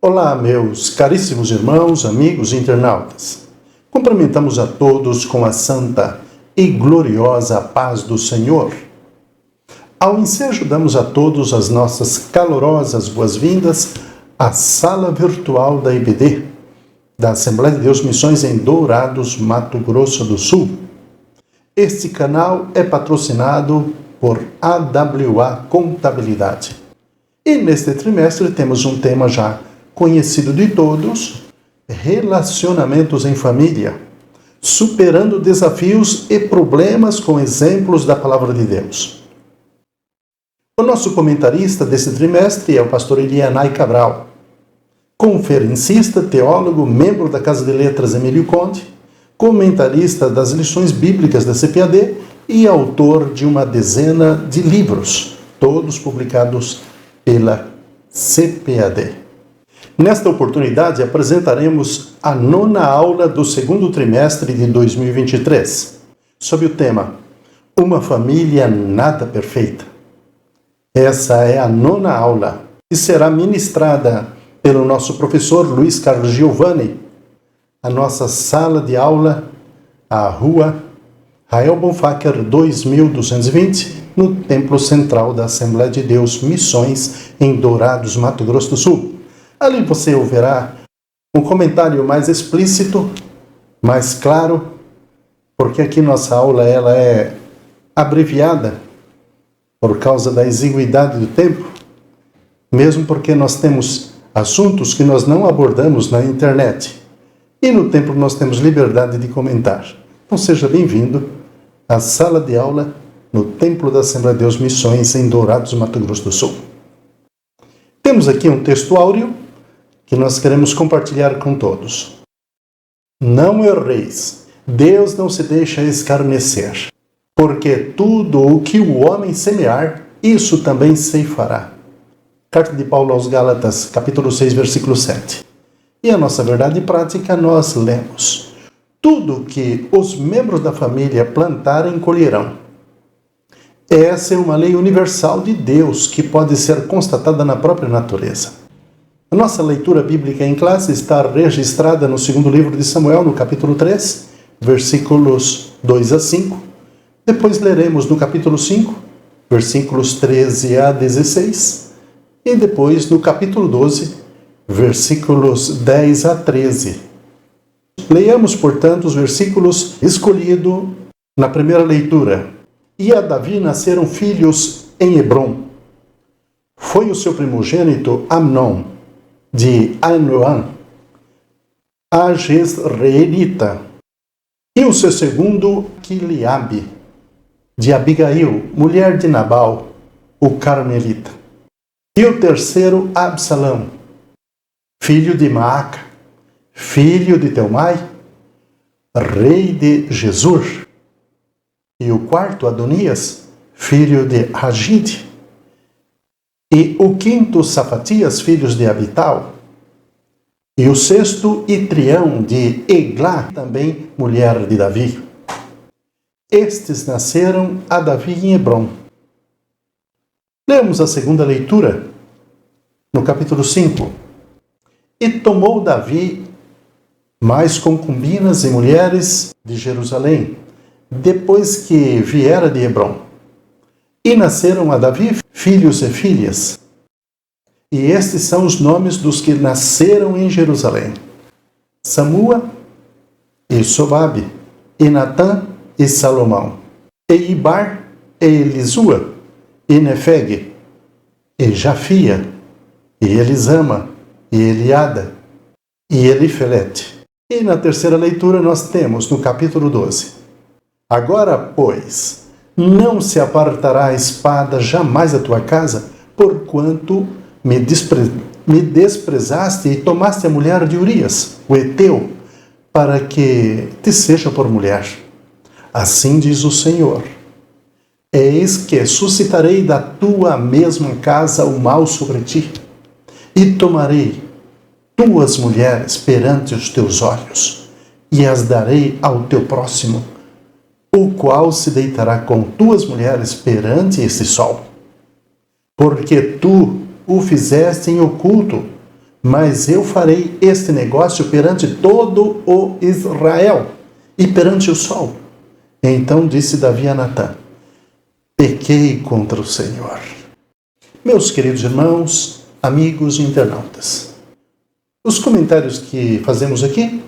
Olá, meus caríssimos irmãos, amigos e internautas. Cumprimentamos a todos com a santa e gloriosa paz do Senhor. Ao ensejo, damos a todos as nossas calorosas boas-vindas à sala virtual da IBD, da Assembleia de Deus Missões em Dourados, Mato Grosso do Sul. Este canal é patrocinado por AWA Contabilidade. E neste trimestre temos um tema já conhecido de todos: relacionamentos em família, superando desafios e problemas com exemplos da Palavra de Deus. O nosso comentarista desse trimestre é o pastor Elianai Cabral, conferencista, teólogo, membro da Casa de Letras Emílio Conde, comentarista das lições bíblicas da CPAD e autor de uma dezena de livros, todos publicados pela CPAD. Nesta oportunidade, apresentaremos a 9ª aula do segundo trimestre de 2023, sob o tema Uma Família Nada Perfeita. Essa é a 9ª aula e será ministrada pelo nosso professor Luiz Carlos Giovanni, a nossa sala de aula, a rua Rael Bonfacker 2220, no Templo Central da Assembleia de Deus Missões em Dourados, Mato Grosso do Sul. Ali você ouvirá um comentário mais explícito, mais claro, porque aqui nossa aula ela é abreviada por causa da exiguidade do tempo, mesmo porque nós temos assuntos que nós não abordamos na internet. E no templo nós temos liberdade de comentar. Então seja bem-vindo à sala de aula no Templo da Assembleia de Deus Missões em Dourados, Mato Grosso do Sul. Temos aqui um texto áureo que nós queremos compartilhar com todos. Não erreis, Deus não se deixa escarnecer, porque tudo o que o homem semear, isso também ceifará. Carta de Paulo aos Gálatas, capítulo 6, versículo 7. E a nossa verdade prática nós lemos: tudo que os membros da família plantarem, colherão. Essa é uma lei universal de Deus que pode ser constatada na própria natureza. A nossa leitura bíblica em classe está registrada no segundo livro de Samuel, no capítulo 3, versículos 2 a 5. Depois leremos no capítulo 5, versículos 13 a 16. E depois no capítulo 12, versículos 10 a 13. Leiamos, portanto, os versículos escolhidos na primeira leitura. E a Davi nasceram filhos em Hebrom. Foi o seu primogênito Amnon, de Ainoam, a Jezreelita, e o seu segundo Quileabe, de Abigail, mulher de Nabal, o Carmelita, e o terceiro Absalão, filho de Maaca, filho de Teumai, rei de Jesur, e o quarto Adonias, filho de Hagide, e o quinto Safatias, filhos de Abital, e o sexto Itrião, de Eglá, também mulher de Davi. Estes nasceram a Davi em Hebrom. Lemos a segunda leitura, no capítulo 5. E tomou Davi mais concubinas e mulheres de Jerusalém, depois que viera de Hebrom. E nasceram a Davi filhos e filhas. E estes são os nomes dos que nasceram em Jerusalém: Samua e Sobabe, e Natã e Salomão, e Ibar e Elisua, e Nefeg, e Jafia, e Elisama, e Eliada, e Elifelete. E na terceira leitura nós temos no capítulo 12: Agora, pois, não se apartará a espada jamais da tua casa, porquanto me desprezaste e tomaste a mulher de Urias, o Eteu, para que te seja por mulher. Assim diz o Senhor: eis que suscitarei da tua mesma casa o mal sobre ti, e tomarei tuas mulheres perante os teus olhos, e as darei ao teu próximo, o qual se deitará com tuas mulheres perante esse sol. Porque tu o fizeste em oculto, mas eu farei este negócio perante todo o Israel e perante o sol. Então disse Davi a Natã: pequei contra o Senhor. Meus queridos irmãos, amigos e internautas, os comentários que fazemos aqui,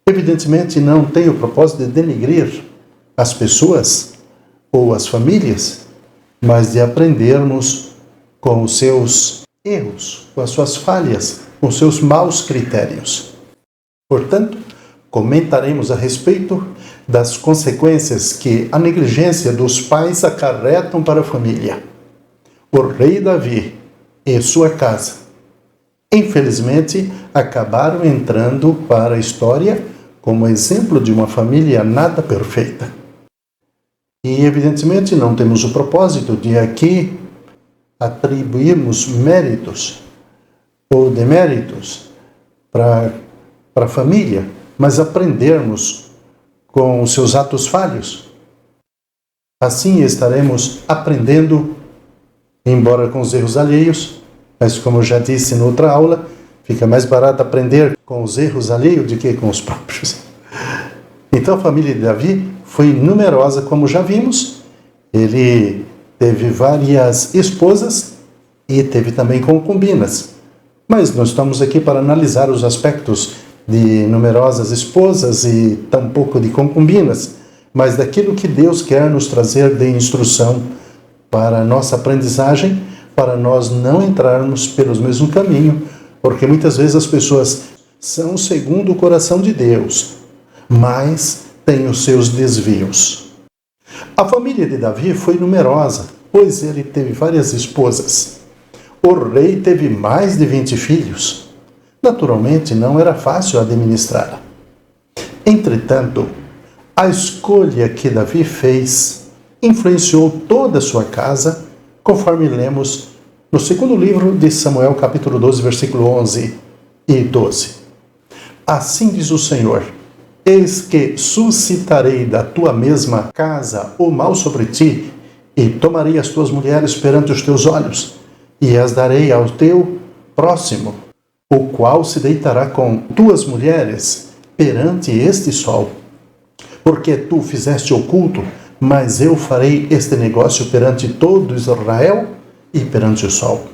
evidentemente não têm o propósito de denegrir as pessoas ou as famílias, mas de aprendermos com os seus erros, com as suas falhas, com os seus maus critérios. Portanto, comentaremos a respeito das consequências que a negligência dos pais acarretam para a família. O rei Davi e sua casa, infelizmente, acabaram entrando para a história como exemplo de uma família nada perfeita. E, evidentemente, não temos o propósito de aqui atribuirmos méritos ou deméritos para a família, mas aprendermos com os seus atos falhos. Assim estaremos aprendendo, embora com os erros alheios, mas como eu já disse em outra aula, fica mais barato aprender com os erros alheios do que com os próprios. Então a família de Davi foi numerosa, como já vimos. Ele teve várias esposas e teve também concubinas. Mas nós estamos aqui para analisar os aspectos de numerosas esposas e tão pouco de concubinas, mas daquilo que Deus quer nos trazer de instrução para a nossa aprendizagem, para nós não entrarmos pelos mesmos caminhos, porque muitas vezes as pessoas são segundo o coração de Deus, mas têm os seus desvios. A família de Davi foi numerosa, pois ele teve várias esposas. O rei teve mais de 20 filhos. Naturalmente, não era fácil administrá-la. Entretanto, a escolha que Davi fez influenciou toda a sua casa, conforme lemos no segundo livro de Samuel, capítulo 12, versículo 11 e 12. Assim diz o Senhor: eis que suscitarei da tua mesma casa o mal sobre ti, e tomarei as tuas mulheres perante os teus olhos, e as darei ao teu próximo, o qual se deitará com tuas mulheres perante este sol. Porque tu fizeste oculto, mas eu farei este negócio perante todo Israel e perante o sol.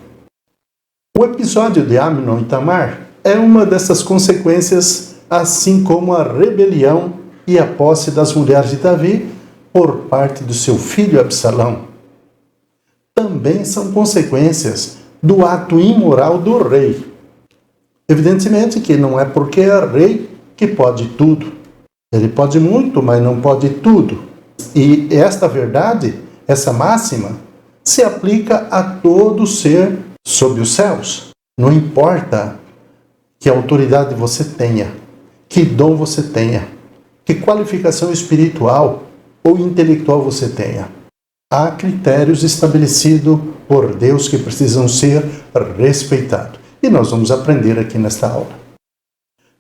O episódio de Amnon e Tamar é uma dessas consequências, assim como a rebelião e a posse das mulheres de Davi por parte do seu filho Absalão. Também são consequências do ato imoral do rei. Evidentemente que não é porque é rei que pode tudo. Ele pode muito, mas não pode tudo. E esta verdade, essa máxima, se aplica a todo ser sob os céus. Não importa que autoridade você tenha, que dom você tenha, que qualificação espiritual ou intelectual você tenha. Há critérios estabelecidos por Deus que precisam ser respeitados. E nós vamos aprender aqui nesta aula.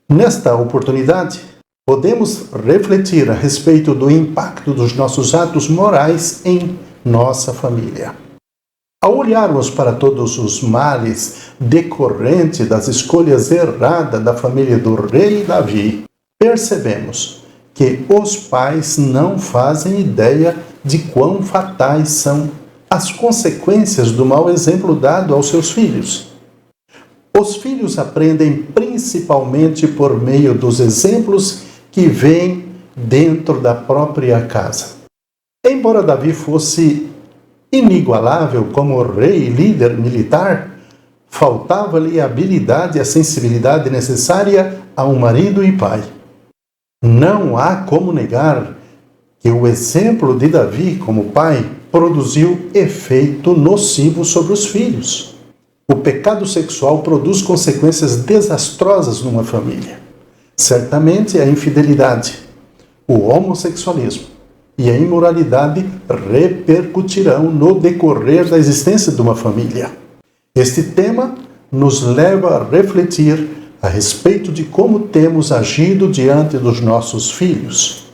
Nesta oportunidade, podemos refletir a respeito do impacto dos nossos atos morais em nossa família. Ao olharmos para todos os males decorrentes das escolhas erradas da família do rei Davi, percebemos que os pais não fazem ideia de quão fatais são as consequências do mau exemplo dado aos seus filhos. Os filhos aprendem principalmente por meio dos exemplos que vêm dentro da própria casa. Embora Davi fosse inigualável como rei e líder militar, faltava-lhe a habilidade e a sensibilidade necessária a um marido e pai. Não há como negar que o exemplo de Davi como pai produziu efeito nocivo sobre os filhos. O pecado sexual produz consequências desastrosas numa família. Certamente a infidelidade, o homossexualismo e a imoralidade repercutirão no decorrer da existência de uma família. Este tema nos leva a refletir a respeito de como temos agido diante dos nossos filhos.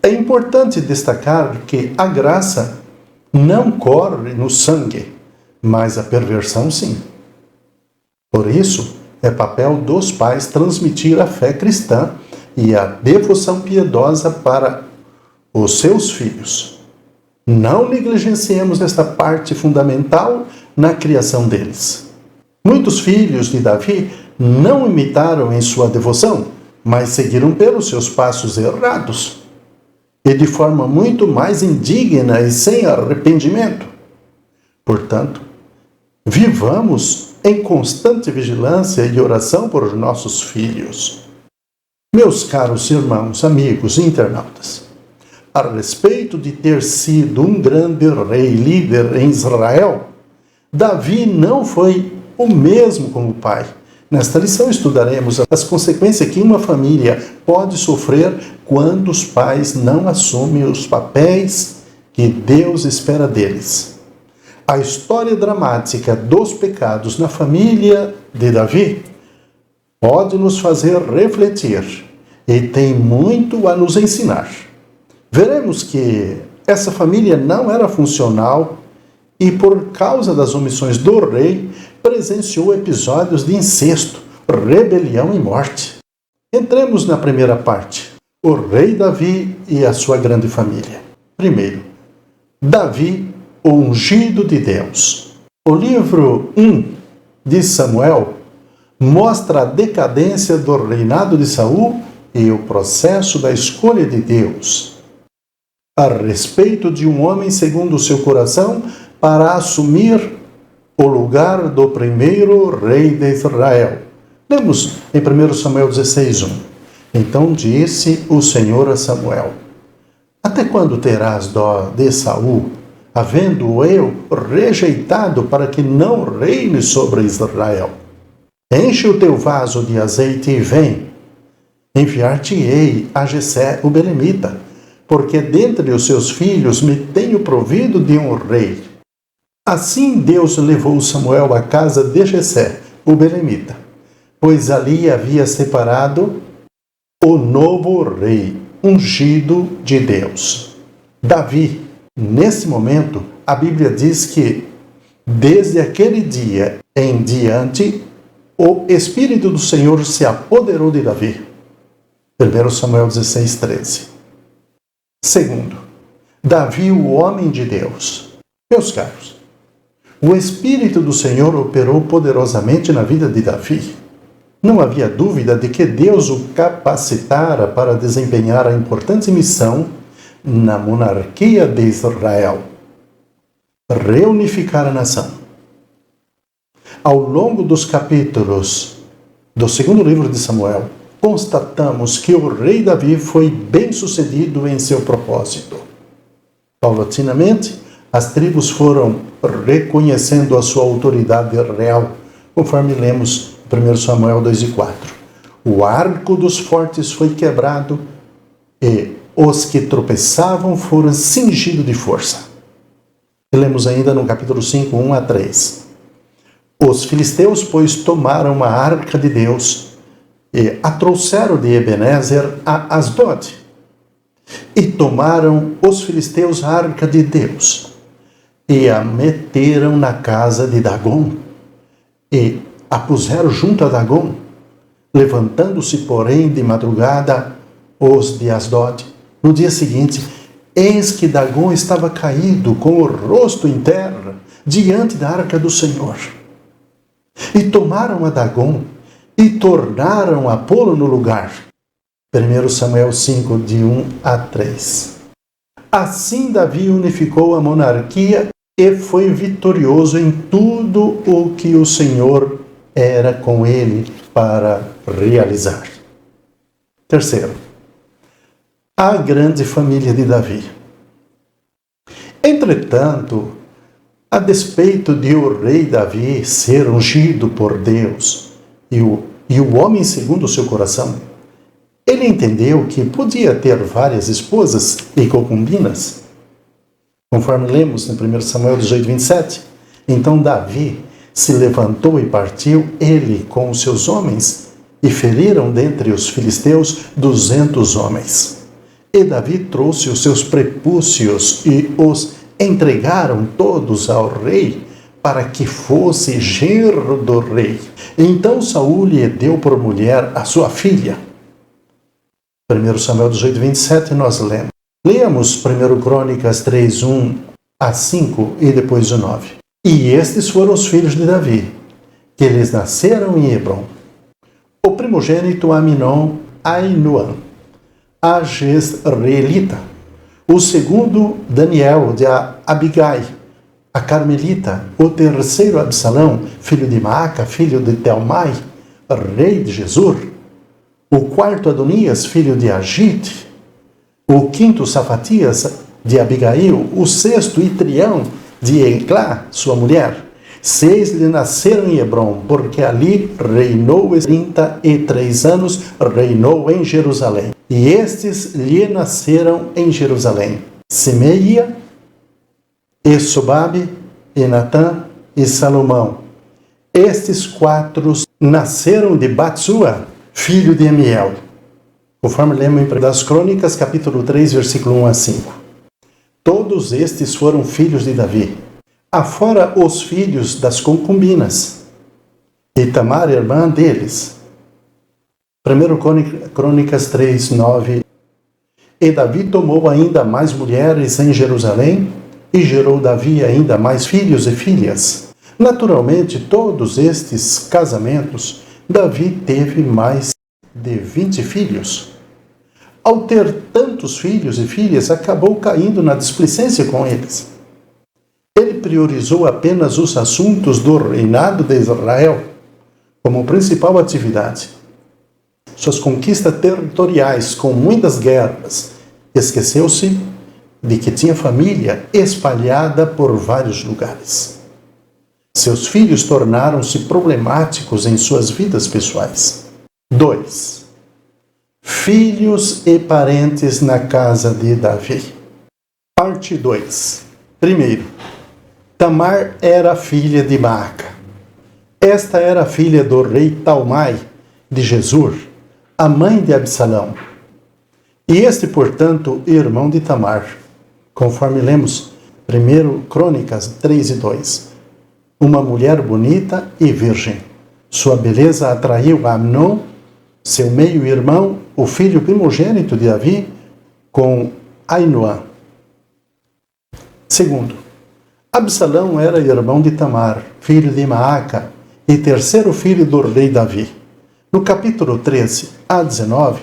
É importante destacar que a graça não corre no sangue, mas a perversão sim. Por isso, É papel dos pais transmitir a fé cristã e a devoção piedosa para os seus filhos. Não negligenciemos esta parte fundamental na criação deles. Muitos filhos de Davi não imitaram em sua devoção, mas seguiram pelos seus passos errados e de forma muito mais indigna e sem arrependimento. Portanto, vivamos em constante vigilância e oração por nossos filhos. Meus caros irmãos, amigos e internautas, a respeito de ter sido um grande rei líder em Israel, Davi não foi o mesmo como pai. Nesta lição estudaremos as consequências que uma família pode sofrer quando os pais não assumem os papéis que Deus espera deles. A história dramática dos pecados na família de Davi pode nos fazer refletir e tem muito a nos ensinar. Veremos que essa família não era funcional e, por causa das omissões do rei, presenciou episódios de incesto, rebelião e morte. Entremos na primeira parte, o rei Davi e a sua grande família. Primeiro, Davi, o ungido de Deus. O livro 1 de Samuel mostra a decadência do reinado de Saul e o processo da escolha de Deus a respeito de um homem segundo o seu coração para assumir o lugar do primeiro rei de Israel. Lemos em 1 Samuel 16:1. Então disse o Senhor a Samuel: até quando terás dó de Saul, havendo-o eu rejeitado para que não reine sobre Israel? Enche o teu vaso de azeite e vem. Enviar-te-ei a Jessé o belemita, porque dentre os seus filhos me tenho provido de um rei. Assim Deus levou Samuel à casa de Jessé, o belemita, pois ali havia separado o novo rei, ungido de Deus. Davi, nesse momento, a Bíblia diz que, desde aquele dia em diante, o Espírito do Senhor se apoderou de Davi. 1 Samuel 16:13. Segundo, Davi, o homem de Deus. Meus caros, o Espírito do Senhor operou poderosamente na vida de Davi. Não havia dúvida de que Deus o capacitara para desempenhar a importante missão na monarquia de Israel: reunificar a nação. Ao longo dos capítulos do segundo livro de Samuel, constatamos que o rei Davi foi bem-sucedido em seu propósito. Paulatinamente, as tribos foram reconhecendo a sua autoridade real, conforme lemos em 1 Samuel 2:4. O arco dos fortes foi quebrado e os que tropeçavam foram cingidos de força. E lemos ainda no capítulo 5, 1-3. Os filisteus, pois, tomaram a arca de Deus e a trouxeram de Ebenezer a Asdod. E tomaram os filisteus a arca de Deus e a meteram na casa de Dagom e a puseram junto a Dagom. Levantando-se, porém, de madrugada os de Asdod, no dia seguinte, eis que Dagom estava caído com o rosto em terra diante da arca do Senhor. E tomaram a Dagom e tornaram a pô-lo no lugar. 1 Samuel 5, de 1-3. Assim Davi unificou a monarquia e foi vitorioso em tudo o que o Senhor era com ele para realizar. Terceiro, a grande família de Davi. Entretanto, a despeito de o rei Davi ser ungido por Deus e o homem segundo o seu coração, ele entendeu que podia ter várias esposas e concubinas. Conforme lemos em 1 Samuel 18:27, então Davi se levantou e partiu, ele com os seus homens, e feriram dentre os filisteus 200 homens. E Davi trouxe os seus prepúcios e os entregaram todos ao rei para que fosse genro do rei. Então Saul lhe deu por mulher a sua filha. 1 Samuel 18, 27, nós lemos. Leamos 1 Crônicas 3, 1 a 5 e depois o 9. E estes foram os filhos de Davi, que lhes nasceram em Hebrom. O primogênito Aminon, Ainoam, a Jezreelita. O segundo, Daniel, de Abigai, a Carmelita. O terceiro, Absalão, filho de Maaca, filho de Telmai, rei de Gesur. O quarto, Adonias, filho de Agite. O quinto, Safatias, de Abigail. O sexto, Itrião, de Eglá, sua mulher. 6 lhe nasceram em Hebrom, porque ali reinou 33 anos, reinou em Jerusalém. E estes lhe nasceram em Jerusalém: Semeia, e Sobabe, e Natã, e Salomão. Estes 4 nasceram de Batsua, filho de Amiel, conforme lemos em das Crônicas, capítulo 3, versículo 1 a 5. Todos estes foram filhos de Davi, afora os filhos das concubinas, e Tamar, irmã deles. 1 Crônicas 3, 9. E Davi tomou ainda mais mulheres em Jerusalém, e gerou Davi ainda mais filhos e filhas. Naturalmente, todos estes casamentos, Davi teve mais de 20 filhos. Ao ter tantos filhos e filhas, acabou caindo na displicência com eles. Ele priorizou apenas os assuntos do reinado de Israel como principal atividade. Suas conquistas territoriais, com muitas guerras, esqueceu-se de que tinha família espalhada por vários lugares. Seus filhos tornaram-se problemáticos em suas vidas pessoais. 2. Filhos e parentes na casa de Davi. Parte 2. Primeiro, Tamar era filha de Maaca. Esta era filha do rei Talmai, de Gesur, a mãe de Absalão. E este, portanto, irmão de Tamar, conforme lemos 1 Crônicas 3 e 2. Uma mulher bonita e virgem. Sua beleza atraiu Amnon, seu meio-irmão, o filho primogênito de Davi, com Ainoam. Segundo, Absalão era irmão de Tamar, filho de Maaca, e terceiro filho do rei Davi. No capítulo 13 a 19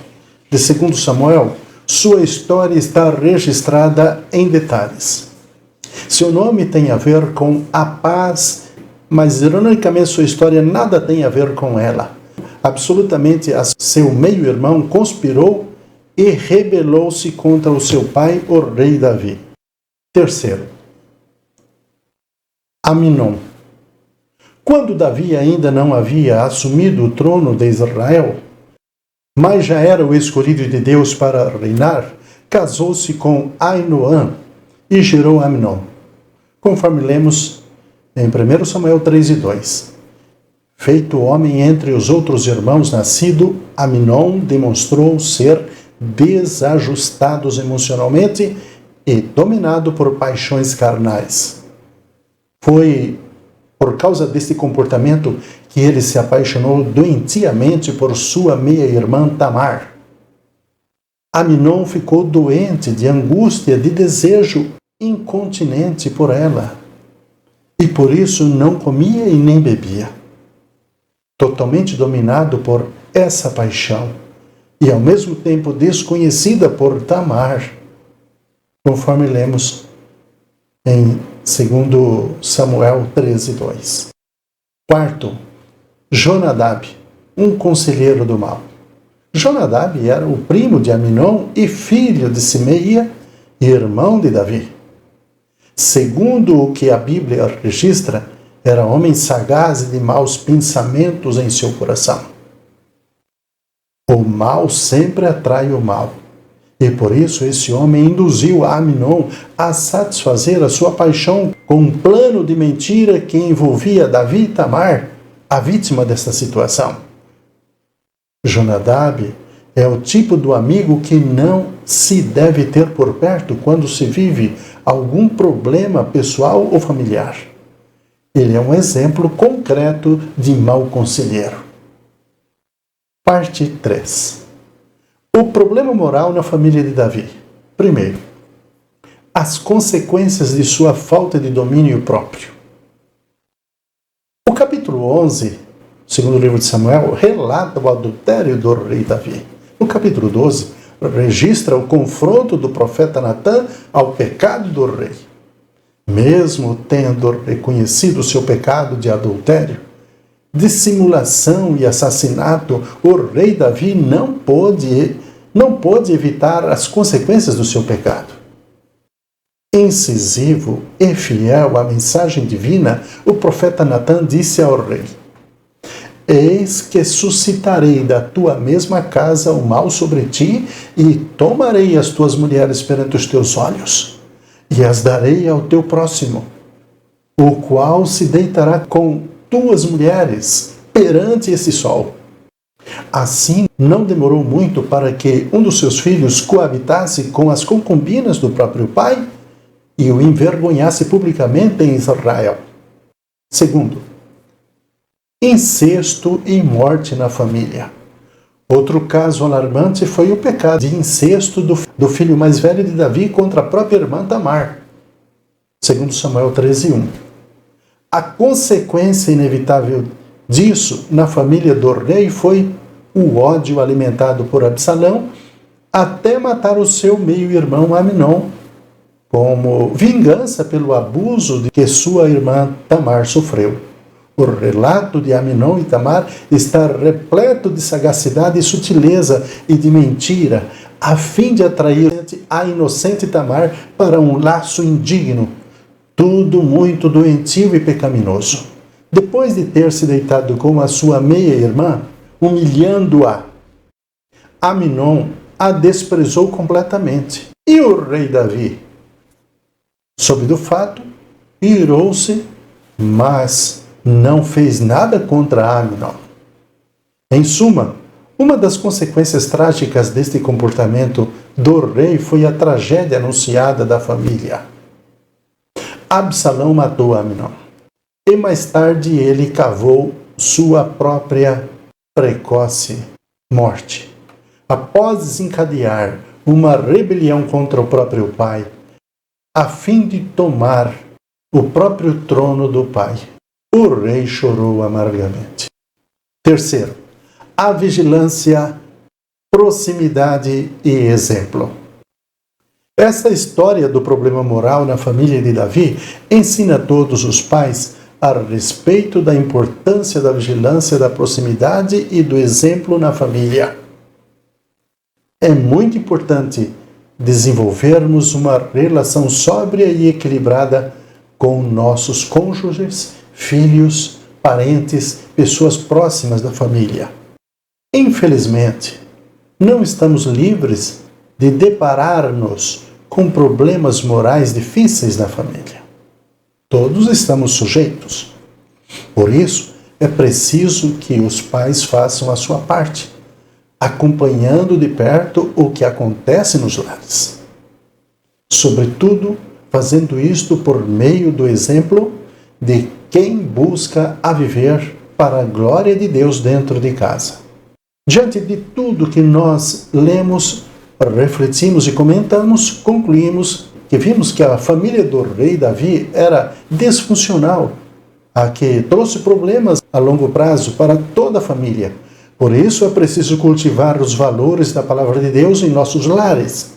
de 2 Samuel, sua história está registrada em detalhes. Seu nome tem a ver com a paz, mas ironicamente sua história nada tem a ver com ela. Absolutamente, seu meio-irmão conspirou e rebelou-se contra o seu pai, o rei Davi. Terceiro, Aminon. Quando Davi ainda não havia assumido o trono de Israel, mas já era o escolhido de Deus para reinar, casou-se com Ainoam e gerou Aminon, conforme lemos em 1 Samuel 3 e 2. Feito homem entre os outros irmãos nascido, Aminon demonstrou ser desajustado emocionalmente e dominado por paixões carnais. Foi por causa desse comportamento que ele se apaixonou doentiamente por sua meia-irmã Tamar. Aminon ficou doente de angústia, de desejo incontinente por ela, e por isso não comia e nem bebia. Totalmente dominado por essa paixão, e ao mesmo tempo desconhecida por Tamar, conforme lemos em 2 Samuel 13, 2. Quarto, Jonadab, um conselheiro do mal. Jonadab era o primo de Aminon e filho de Semeia, irmão de Davi. Segundo o que a Bíblia registra, era homem sagaz e de maus pensamentos em seu coração. O mal sempre atrai o mal. E por isso esse homem induziu a Aminon a satisfazer a sua paixão com um plano de mentira que envolvia Davi e Tamar, a vítima desta situação. Jonadab é o tipo do amigo que não se deve ter por perto quando se vive algum problema pessoal ou familiar. Ele é um exemplo concreto de mau conselheiro. Parte 3. O problema moral na família de Davi. Primeiro, as consequências de sua falta de domínio próprio. O capítulo 11, segundo o livro de Samuel, relata o adultério do rei Davi. No capítulo 12, registra o confronto do profeta Natã ao pecado do rei. Mesmo tendo reconhecido o seu pecado de adultério, dissimulação e assassinato, o rei Davi não pôde evitar as consequências do seu pecado. Incisivo e fiel à mensagem divina, o profeta Natã disse ao rei: Eis que suscitarei da tua mesma casa o mal sobre ti, e tomarei as tuas mulheres perante os teus olhos, e as darei ao teu próximo, o qual se deitará com tuas mulheres perante esse sol. Assim, não demorou muito para que um dos seus filhos coabitasse com as concubinas do próprio pai e o envergonhasse publicamente em Israel. Segundo, incesto e morte na família. Outro caso alarmante foi o pecado de incesto do filho mais velho de Davi contra a própria irmã Tamar. Segundo Samuel 13:1. A consequência inevitável disso na família do rei foi o ódio alimentado por Absalão até matar o seu meio-irmão Aminon, como vingança pelo abuso de que sua irmã Tamar sofreu. O relato de Aminon e Tamar está repleto de sagacidade e sutileza e de mentira, a fim de atrair a inocente Tamar para um laço indigno. Tudo muito doentio e pecaminoso. Depois de ter se deitado com a sua meia-irmã, humilhando-a, Aminon a desprezou completamente. E o rei Davi, soube do fato, irou-se, mas não fez nada contra Aminon. Em suma, uma das consequências trágicas deste comportamento do rei foi a tragédia anunciada da família. Absalão matou Aminon, e mais tarde ele cavou sua própria precoce morte, após desencadear uma rebelião contra o próprio pai, a fim de tomar o próprio trono do pai. O rei chorou amargamente. Terceiro, a vigilância, proximidade e exemplo. Esta história do problema moral na família de Davi ensina a todos os pais a respeito da importância da vigilância, da proximidade e do exemplo na família. É muito importante desenvolvermos uma relação sóbria e equilibrada com nossos cônjuges, filhos, parentes, pessoas próximas da família. Infelizmente, não estamos livres de deparar-nos com problemas morais difíceis na família. Todos estamos sujeitos. Por isso, é preciso que os pais façam a sua parte, acompanhando de perto o que acontece nos lares. Sobretudo, fazendo isto por meio do exemplo de quem busca a viver para a glória de Deus dentro de casa. Diante de tudo que nós lemos, refletimos e comentamos, concluímos que vimos que a família do rei Davi era disfuncional, a que trouxe problemas a longo prazo para toda a família. Por isso é preciso cultivar os valores da palavra de Deus em nossos lares.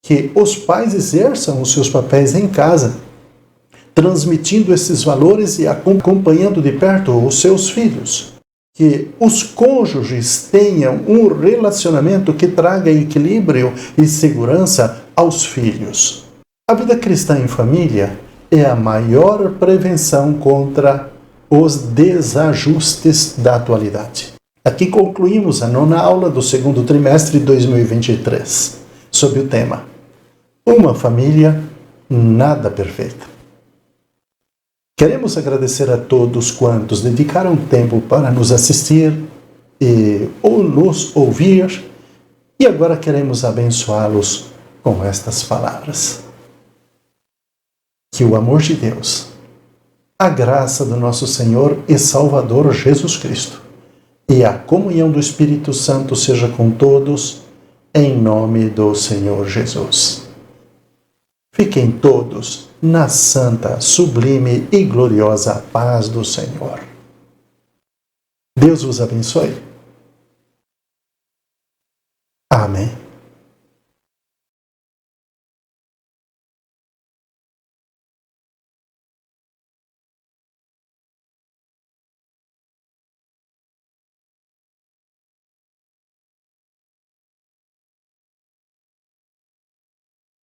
Que os pais exerçam os seus papéis em casa, transmitindo esses valores e acompanhando de perto os seus filhos. Que os cônjuges tenham um relacionamento que traga equilíbrio e segurança aos filhos. A vida cristã em família é a maior prevenção contra os desajustes da atualidade. Aqui concluímos a 9ª aula do segundo trimestre de 2023, sob o tema Uma família nada perfeita. Queremos agradecer a todos quantos dedicaram tempo para nos assistir ou nos ouvir, e agora queremos abençoá-los com estas palavras. Que o amor de Deus, a graça do nosso Senhor e Salvador Jesus Cristo e a comunhão do Espírito Santo seja com todos, em nome do Senhor Jesus. Fiquem todos na santa, sublime e gloriosa paz do Senhor. Deus vos abençoe. Amém.